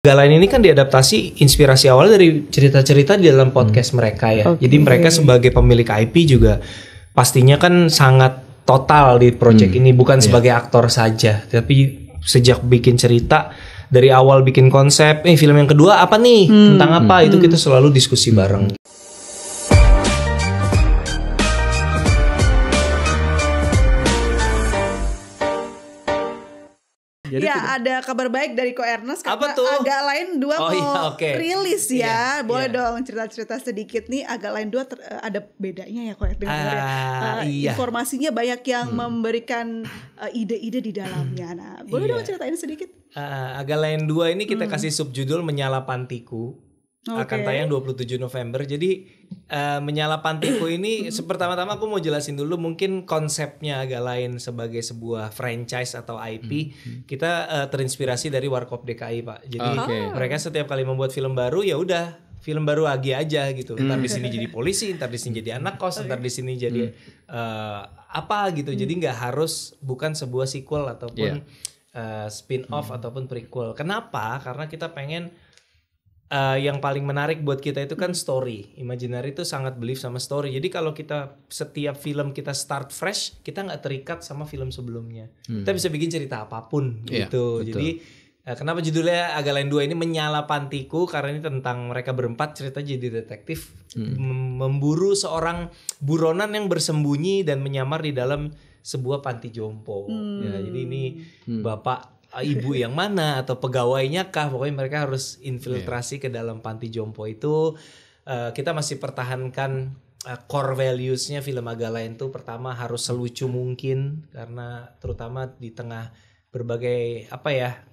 Galain ini kan diadaptasi inspirasi awal dari cerita-cerita di dalam podcast mereka ya. Okay. Jadi mereka sebagai pemilik IP juga pastinya kan sangat total di project ini, bukan sebagai aktor saja, tapi sejak bikin cerita dari awal bikin konsep, film yang kedua apa nih, tentang apa, itu kita selalu diskusi bareng. Jadi ada kabar baik dari Ko Ernest karena Agak Lain 2 mau rilis ya. Boleh dong cerita-cerita sedikit nih. Agak Lain 2 ada bedanya ya Ko Ernest. Informasinya banyak yang memberikan ide-ide di dalamnya. Nah, boleh dong ceritain sedikit. Agak Lain 2 ini kita kasih subjudul Menyala Pantiku. Akan tayang 27 November. Jadi Menyala Pantiku ini pertama-tama aku mau jelasin dulu mungkin konsepnya Agak Lain sebagai sebuah franchise atau IP. Kita terinspirasi dari Warkop DKI, Pak. Jadi mereka setiap kali membuat film baru ya udah film baru Agi aja gitu. Ntar di sini jadi polisi, ntar di sini jadi anak kos, ntar di sini jadi apa gitu. Jadi nggak harus bukan sebuah sequel ataupun spin-off ataupun prequel. Kenapa? Karena kita pengen yang paling menarik buat kita itu kan story. Imaginary itu sangat believe sama story. Jadi kalau kita setiap film kita start fresh, kita nggak terikat sama film sebelumnya. Kita bisa bikin cerita apapun gitu. Jadi kenapa judulnya Agak Lain 2 ini Menyala Pantiku? Karena ini tentang mereka berempat cerita jadi detektif memburu seorang buronan yang bersembunyi dan menyamar di dalam sebuah panti jompo. Ya, jadi ini bapak ibu yang mana atau pegawainya kah, pokoknya mereka harus infiltrasi ke dalam panti jompo itu. Kita masih pertahankan core values-nya film Agak Lain tuh pertama harus selucu mungkin, karena terutama di tengah berbagai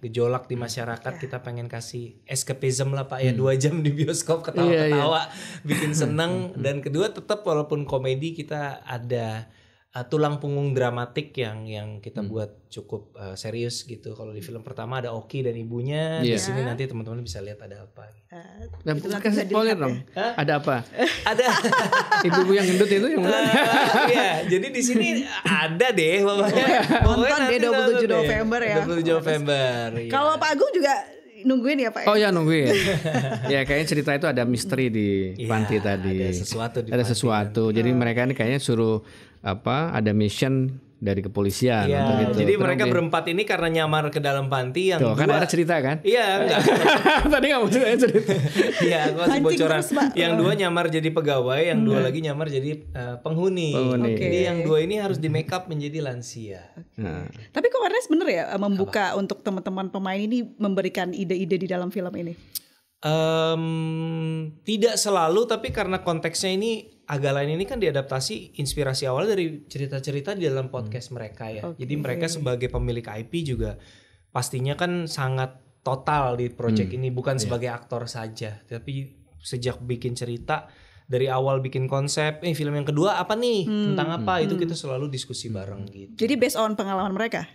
gejolak di masyarakat kita pengen kasih escapism lah Pak ya, 2 jam di bioskop ketawa-ketawa bikin seneng. Dan kedua tetap walaupun komedi kita ada tulang punggung dramatik yang kita buat cukup serius gitu. Kalau di film pertama ada Oki dan ibunya, di sini nanti teman-teman bisa lihat ada apa. Dan kasih spoiler dong. Ada apa? Ada ibu yang gendut itu yang mana? Iya, jadi di sini ada deh pokoknya. Nonton deh 27 November ya. 27 November. Kalau Pak Agung juga nungguin ya Pak? Oh ya nungguin. Ya kayaknya cerita itu ada misteri di panti tadi. Ada sesuatu. Jadi mereka ini kayaknya suruh ada mission dari kepolisian. Gitu. Jadi mereka berempat ini karena nyamar ke dalam panti yang kan ada cerita kan? Iya, enggak. Tadi nggak mau cerita. Iya, aku kasih bocoran. Yang 2 nyamar jadi pegawai, yang 2 lagi nyamar jadi penghuni. Jadi yang 2 ini harus di make up menjadi lansia. Tapi kok Ernest bener ya membuka untuk teman-teman pemain ini memberikan ide-ide di dalam film ini? Tidak selalu, tapi karena konteksnya ini Agak Lain ini kan diadaptasi inspirasi awal dari cerita-cerita di dalam podcast mereka ya. Jadi mereka sebagai pemilik IP juga pastinya kan sangat total di project ini, bukan sebagai aktor saja, tapi sejak bikin cerita dari awal bikin konsep, film yang kedua apa nih, tentang apa, itu kita selalu diskusi bareng gitu. Jadi based on pengalaman mereka?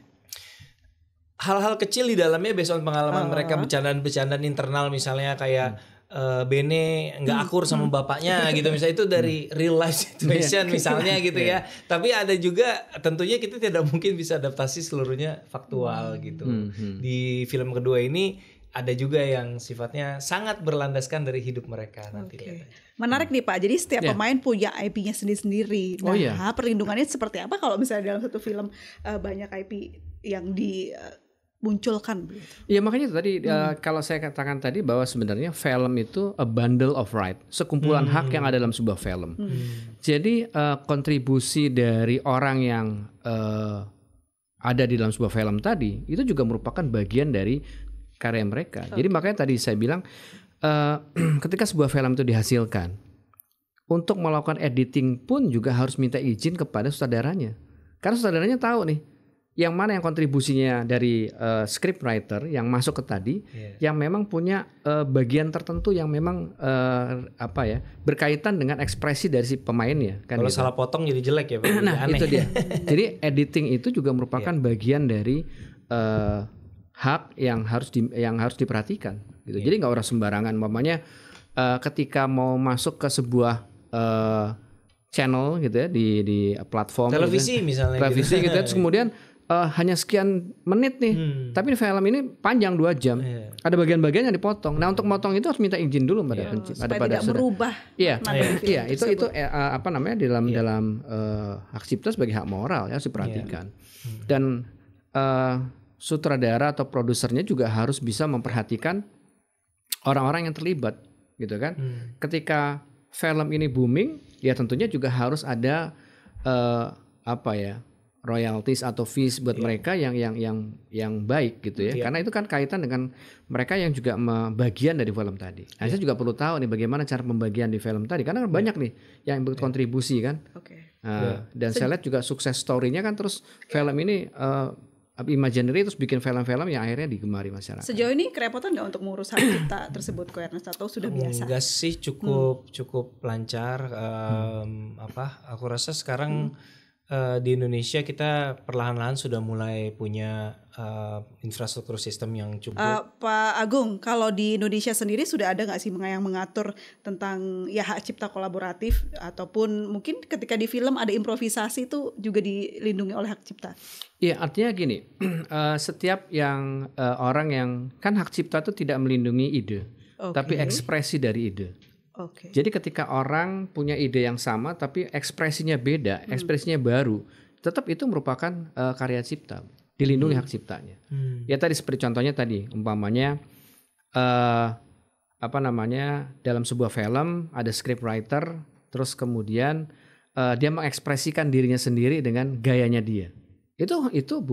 Hal-hal kecil di dalamnya based on pengalaman mereka, bercandaan-bercandaan internal misalnya kayak Bene nggak akur sama bapaknya gitu misalnya, itu dari real life situation misalnya gitu ya. Tapi ada juga tentunya kita tidak mungkin bisa adaptasi seluruhnya faktual gitu. Di film kedua ini ada juga yang sifatnya sangat berlandaskan dari hidup mereka nanti. Menarik nih Pak. Jadi setiap pemain punya IP-nya sendiri-sendiri. Nah, perlindungannya seperti apa kalau misalnya dalam satu film banyak IP yang munculkan? Ya makanya tadi kalau saya katakan tadi bahwa sebenarnya film itu a bundle of right, sekumpulan hak yang ada dalam sebuah film. Jadi kontribusi dari orang yang ada di dalam sebuah film tadi itu juga merupakan bagian dari karya mereka. Jadi makanya tadi saya bilang ketika sebuah film itu dihasilkan, untuk melakukan editing pun juga harus minta izin kepada sutradaranya. Karena sutradaranya tahu nih yang mana yang kontribusinya dari scriptwriter yang masuk ke tadi, yang memang punya bagian tertentu yang memang berkaitan dengan ekspresi dari si pemainnya. Kan kalau salah potong jadi jelek ya Pak. Nah aneh. Itu dia. Jadi editing itu juga merupakan bagian dari hak yang harus diperhatikan. Gitu. Jadi nggak orang sembarangan. Mamanya ketika mau masuk ke sebuah channel gitu ya di platform televisi gitu, misalnya televisi gitu. Terus kemudian hanya sekian menit nih, tapi film ini panjang 2 jam. Ada bagian-bagian yang dipotong. Nah untuk motong itu harus minta izin dulu pada tidak merubah. Iya, itu apa namanya dalam hak cipta sebagai hak moral ya, harus diperhatikan. Dan sutradara atau produsernya juga harus bisa memperhatikan orang-orang yang terlibat, gitu kan? Ketika film ini booming, ya tentunya juga harus ada royalties atau fees buat mereka yang baik gitu ya. Karena itu kan kaitan dengan mereka yang juga bagian dari film tadi. Nah, saya juga perlu tahu nih bagaimana cara pembagian di film tadi, karena banyak nih yang berkontribusi kan. Dan saya lihat juga sukses story-nya kan, terus film ini imaginary, terus bikin film-film yang akhirnya digemari masyarakat. Sejauh ini kerepotan nggak untuk mengurus hak cipta tersebut, Ko Ernest, atau sudah biasa? Enggak sih, cukup lancar. Aku rasa sekarang di Indonesia kita perlahan-lahan sudah mulai punya infrastruktur sistem yang cukup. Pak Agung, kalau di Indonesia sendiri sudah ada nggak sih yang mengatur tentang ya hak cipta kolaboratif, ataupun mungkin ketika di film ada improvisasi itu juga dilindungi oleh hak cipta? Iya, artinya gini, setiap yang orang yang kan hak cipta itu tidak melindungi ide, tapi ekspresi dari ide. Jadi ketika orang punya ide yang sama tapi ekspresinya beda, ekspresinya baru, tetap itu merupakan karya cipta, dilindungi hak ciptanya. Ya tadi seperti contohnya tadi, umpamanya dalam sebuah film ada scriptwriter, terus kemudian dia mengekspresikan dirinya sendiri dengan gayanya dia. Itu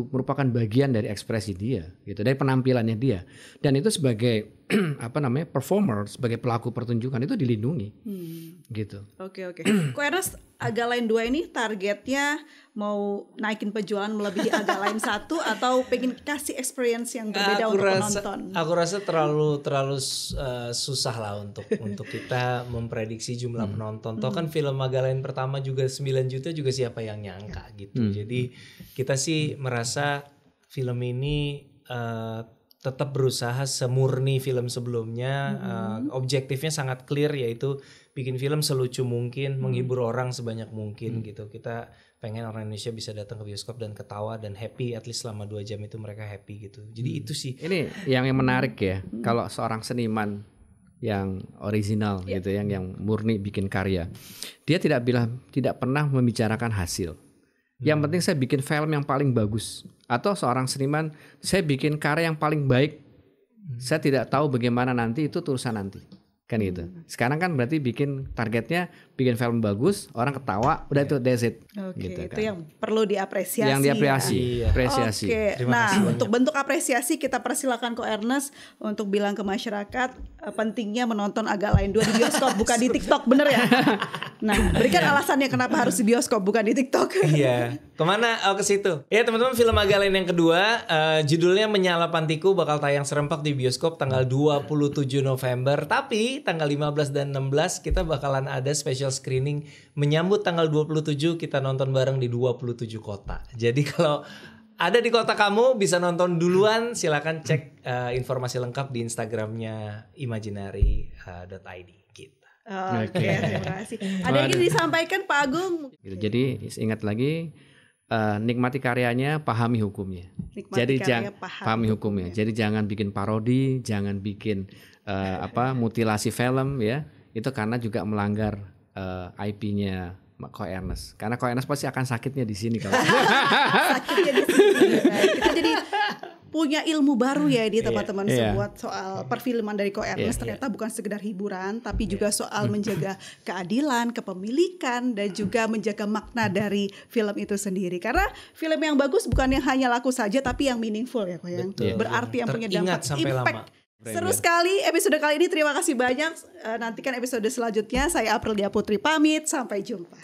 merupakan bagian dari ekspresi dia, gitu, dari penampilannya dia, dan itu sebagai performer, sebagai pelaku pertunjukan itu dilindungi, gitu. Oke. Ko Ernest, Agak Lain 2 ini targetnya mau naikin penjualan melebihi Agak Lain 1 atau pengen kasih experience yang berbeda untuk penonton? Aku rasa terlalu susah lah untuk kita memprediksi jumlah penonton. Toh kan film Agak Lain pertama juga 9 juta juga siapa yang nyangka gitu. Jadi kita sih merasa film ini tetap berusaha semurni film sebelumnya. Objektifnya sangat clear, yaitu bikin film selucu mungkin, menghibur orang sebanyak mungkin gitu. Kita pengen orang Indonesia bisa datang ke bioskop dan ketawa dan happy, at least selama 2 jam itu mereka happy gitu. Jadi itu sih. Ini yang menarik ya, kalau seorang seniman yang original gitu, yang murni bikin karya, dia tidak pernah membicarakan hasil. Yang penting saya bikin film yang paling bagus. Atau seorang seniman, saya bikin karya yang paling baik. Saya tidak tahu bagaimana nanti, itu urusan nanti. Kan gitu. Sekarang kan berarti bikin targetnya bikin film bagus, orang ketawa, udah itu that's it. Gitu itu kan. Yang perlu diapresiasi. Yang diapresiasi. Nah, untuk bentuk apresiasi kita persilakan Ko Ernest untuk bilang ke masyarakat pentingnya menonton Agak Lain 2 di bioskop, bukan di TikTok, bener ya? Nah, berikan alasannya kenapa harus di bioskop bukan di TikTok. Iya. Kemana? Ke situ. Ya teman-teman, film Agak Lain yang kedua judulnya Menyala Pantiku bakal tayang serempak di bioskop tanggal 27 November. Tapi tanggal 15 dan 16 kita bakalan ada special screening menyambut tanggal 27, kita nonton bareng di 27 kota. Jadi kalau ada di kota kamu bisa nonton duluan, silakan cek informasi lengkap di Instagramnya imaginary.id gitu. Oke, terima kasih. Ada yang ingin disampaikan Pak Agung? Jadi ingat lagi, nikmati karyanya, pahami hukumnya. Pahami hukumnya. Jadi jangan bikin parodi, jangan bikin mutilasi film ya. Itu karena juga melanggar IP-nya Ko Ernest. Karena Ko Ernest pasti akan sakitnya di sini kalau. Sakitnya di sini. Kita jadi punya ilmu baru ya di teman-teman semua soal perfilman dari Ko Ernest. Ternyata bukan sekedar hiburan, tapi juga soal menjaga keadilan, kepemilikan, dan juga menjaga makna dari film itu sendiri. Karena film yang bagus bukan yang hanya laku saja, tapi yang meaningful ya, Ko, yang berarti, yang punya dampak, impact. Seru sekali episode kali ini. Terima kasih banyak. Nantikan episode selanjutnya. Saya Aprilia Putri pamit. Sampai jumpa.